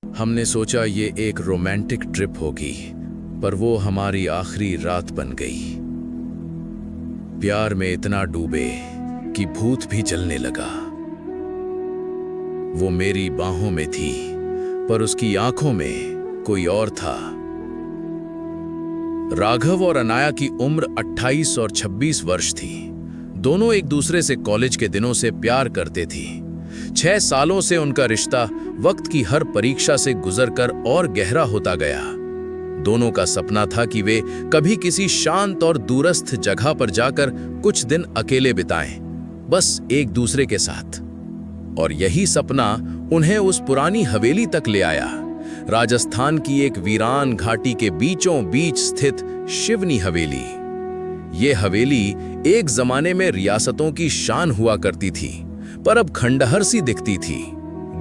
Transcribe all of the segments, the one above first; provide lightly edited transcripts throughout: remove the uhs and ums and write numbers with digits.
हमने सोचा ये एक रोमांटिक ट्रिप होगी, पर वो हमारी आखिरी रात बन गई। प्यार में इतना डूबे कि भूत भी जलने लगा। वो मेरी बाहों में थी, पर उसकी आंखों में कोई और था। राघव और अनाया की उम्र 28 और 26 वर्ष थी। दोनों एक दूसरे से कॉलेज के दिनों से प्यार करते थी। 6 सालों से उनका रिश्ता वक्त की हर परीक्षा से गुजरकर और गहरा होता गया। दोनों का सपना था कि वे कभी किसी शांत और दूरस्थ जगह पर जाकर कुछ दिन अकेले बिताएं, बस एक दूसरे के साथ। और यही सपना उन्हें उस पुरानी हवेली तक ले आया, राजस्थान की एक वीरान घाटी के बीचों बीच स्थित शिवनी हवेली। ये हवेली एक जमाने में रियासतों की शान हुआ करती थी, पर अब खंडहर सी दिखती थी।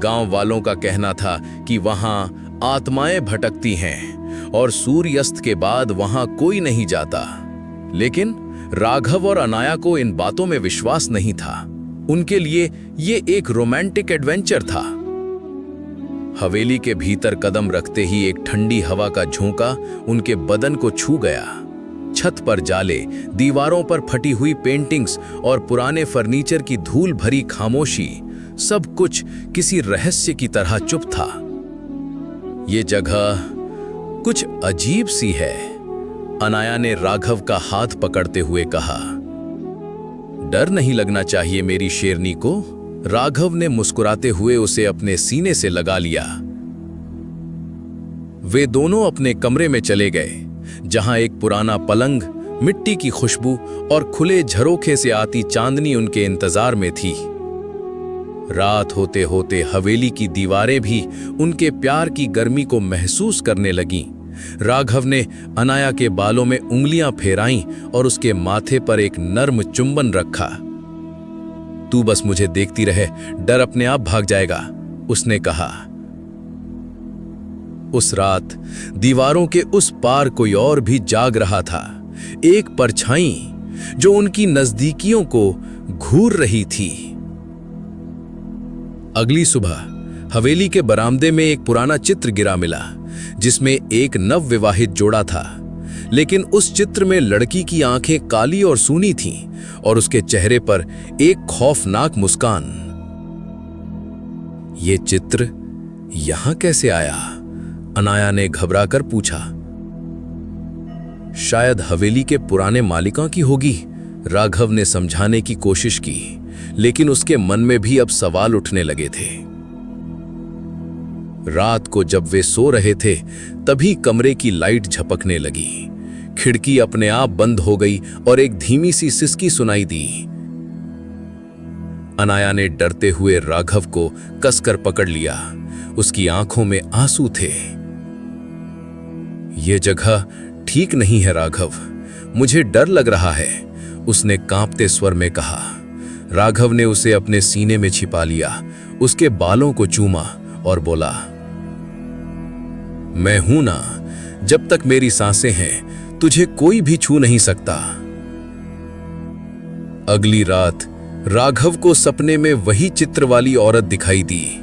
गांव वालों का कहना था कि वहां आत्माएं भटकती हैं और सूर्यास्त के बाद वहां कोई नहीं जाता। लेकिन राघव और अनाया को इन बातों में विश्वास नहीं था। उनके लिए ये एक रोमांटिक एडवेंचर था। हवेली के भीतर कदम रखते ही एक ठंडी हवा का झोंका उनके बदन को छू गया। छत पर जाले, दीवारों पर फटी हुई पेंटिंग्स और पुराने फर्नीचर की धूल भरी खामोशी, सब कुछ किसी रहस्य की तरह चुप था। ये जगह कुछ अजीब सी है, अनाया ने राघव का हाथ पकड़ते हुए कहा। डर नहीं लगना चाहिए मेरी शेरनी को, राघव ने मुस्कुराते हुए उसे अपने सीने से लगा लिया। वे दोनों अपने कमरे में चले गए, जहां एक पुराना पलंग, मिट्टी की खुशबू और खुले झरोखे से आती चांदनी उनके इंतजार में थी। रात होते होते हवेली की दीवारें भी उनके प्यार की गर्मी को महसूस करने लगीं। राघव ने अनाया के बालों में उंगलियां फेराईं और उसके माथे पर एक नर्म चुंबन रखा। तू बस मुझे देखती रहे, डर अपने आप भाग जाएगा, उसने कहा। उस रात दीवारों के उस पार कोई और भी जाग रहा था, एक परछाई जो उनकी नजदीकियों को घूर रही थी। अगली सुबह हवेली के बरामदे में एक पुराना चित्र गिरा मिला, जिसमें एक नवविवाहित जोड़ा था। लेकिन उस चित्र में लड़की की आंखें काली और सूनी थीं और उसके चेहरे पर एक खौफनाक मुस्कान। ये चित्र यहां कैसे आया? अनाया ने घबराकर पूछा। शायद हवेली के पुराने मालिकों की होगी, राघव ने समझाने की कोशिश की, लेकिन उसके मन में भी अब सवाल उठने लगे थे। रात को जब वे सो रहे थे, तभी कमरे की लाइट झपकने लगी। खिड़की अपने आप बंद हो गई और एक धीमी सी सिसकी सुनाई दी। अनाया ने डरते हुए राघव को कसकर पकड़ लिया। उसकी आंखों में आंसू थे। यह जगह ठीक नहीं है राघव, मुझे डर लग रहा है, उसने कांपते स्वर में कहा। राघव ने उसे अपने सीने में छिपा लिया, उसके बालों को चूमा और बोला, मैं हूं ना, जब तक मेरी सांसें हैं तुझे कोई भी छू नहीं सकता। अगली रात राघव को सपने में वही चित्र वाली औरत दिखाई दी।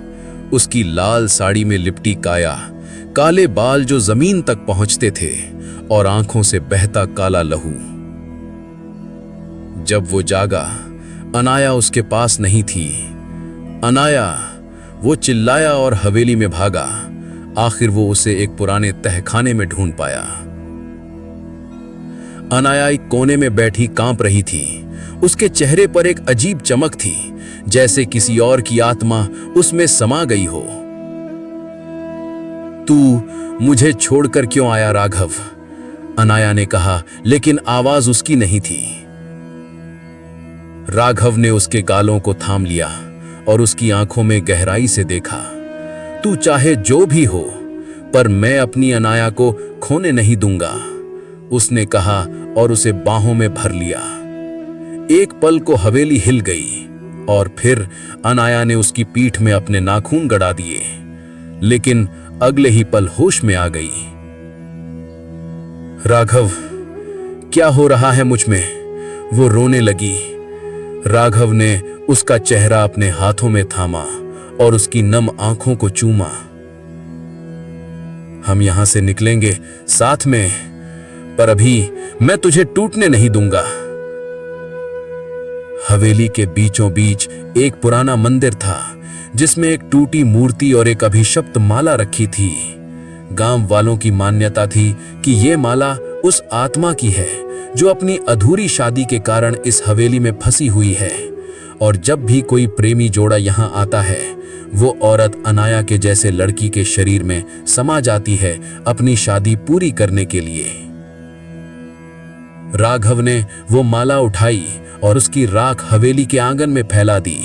उसकी लाल साड़ी में लिपटी काया, काले बाल जो जमीन तक पहुंचते थे और आंखों से बहता काला लहू। जब वो जागा, अनाया उसके पास नहीं थी। अनाया, वो चिल्लाया और हवेली में भागा। आखिर वो उसे एक पुराने तहखाने में ढूंढ पाया। अनाया एक कोने में बैठी कांप रही थी। उसके चेहरे पर एक अजीब चमक थी, जैसे किसी और की आत्मा उसमें समा गई हो। तू मुझे छोड़कर क्यों आया राघव? अनाया ने कहा, लेकिन आवाज उसकी नहीं थी। राघव ने उसके गालों को थाम लिया और उसकी आंखों में गहराई से देखा। तू चाहे जो भी हो, पर मैं अपनी अनाया को खोने नहीं दूंगा, उसने कहा और उसे बाहों में भर लिया। एक पल को हवेली हिल गई और फिर अनाया ने उसकी पीठ में अपने नाखून गड़ा दिए, लेकिन अगले ही पल होश में आ गई। राघव, क्या हो रहा है मुझ में? वो रोने लगी। राघव ने उसका चेहरा अपने हाथों में थामा और उसकी नम आंखों को चूमा। हम यहां से निकलेंगे साथ में, पर अभी मैं तुझे टूटने नहीं दूंगा। हवेली के बीचों बीच एक पुराना मंदिर था जिसमें एक टूटी मूर्ति और एक अभिशप्त माला रखी थी। गांव वालों की मान्यता थी कि ये माला उस आत्मा की है जो अपनी अधूरी शादी के कारण इस हवेली में फंसी हुई है, और जब भी कोई प्रेमी जोड़ा यहां आता है वो औरत अनाया के जैसे लड़की के शरीर में समा जाती है अपनी शादी पूरी करने के लिए। राघव ने वो माला उठाई और उसकी राख हवेली के आंगन में फैला दी।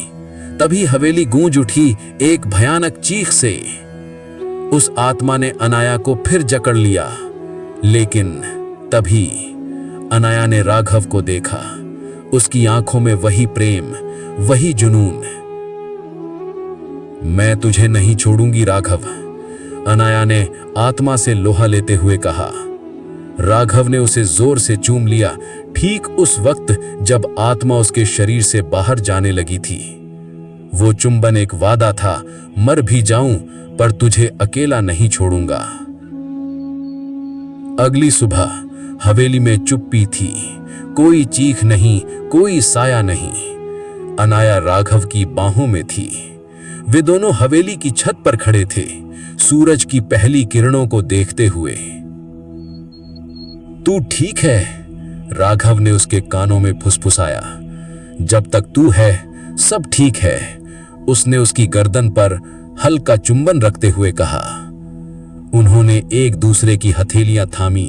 तभी हवेली गूंज उठी एक भयानक चीख से। उस आत्मा ने अनाया को फिर जकड़ लिया, लेकिन तभी अनाया ने राघव को देखा। उसकी आंखों में वही प्रेम, वही जुनून। मैं तुझे नहीं छोड़ूंगी राघव, अनाया ने आत्मा से लोहा लेते हुए कहा। राघव ने उसे जोर से चूम लिया, ठीक उस वक्त जब आत्मा उसके शरीर से बाहर जाने लगी थी। वो चुंबन एक वादा था, मर भी जाऊं पर तुझे अकेला नहीं छोड़ूंगा। अगली सुबह हवेली में चुप्पी थी, कोई चीख नहीं, कोई साया नहीं। अनाया राघव की बाहों में थी। वे दोनों हवेली की छत पर खड़े थे, सूरज की पहली किरणों को देखते हुए। तू ठीक है? राघव ने उसके कानों में फुसफुसाया। जब तक तू है सब ठीक है, उसने उसकी गर्दन पर हल्का चुंबन रखते हुए कहा। उन्होंने एक दूसरे की हथेलियां थामी।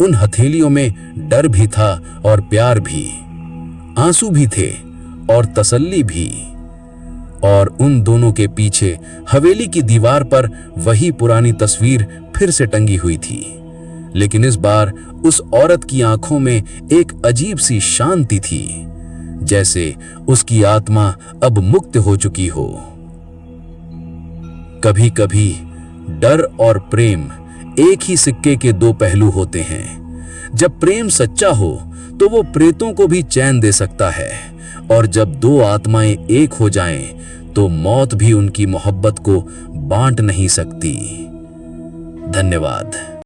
उन हथेलियों में डर भी था और प्यार भी, आंसू भी थे और तसल्ली भी। और उन दोनों के पीछे हवेली की दीवार पर वही पुरानी तस्वीर फिर से टंगी हुई थी, लेकिन इस बार उस औरत की आंखों में एक अजीब सी शांति थी, जैसे उसकी आत्मा अब मुक्त हो चुकी हो। कभी कभी डर और प्रेम एक ही सिक्के के दो पहलू होते हैं। जब प्रेम सच्चा हो तो वो प्रेतों को भी चैन दे सकता है, और जब दो आत्माएं एक हो जाएं तो मौत भी उनकी मोहब्बत को बांट नहीं सकती। धन्यवाद।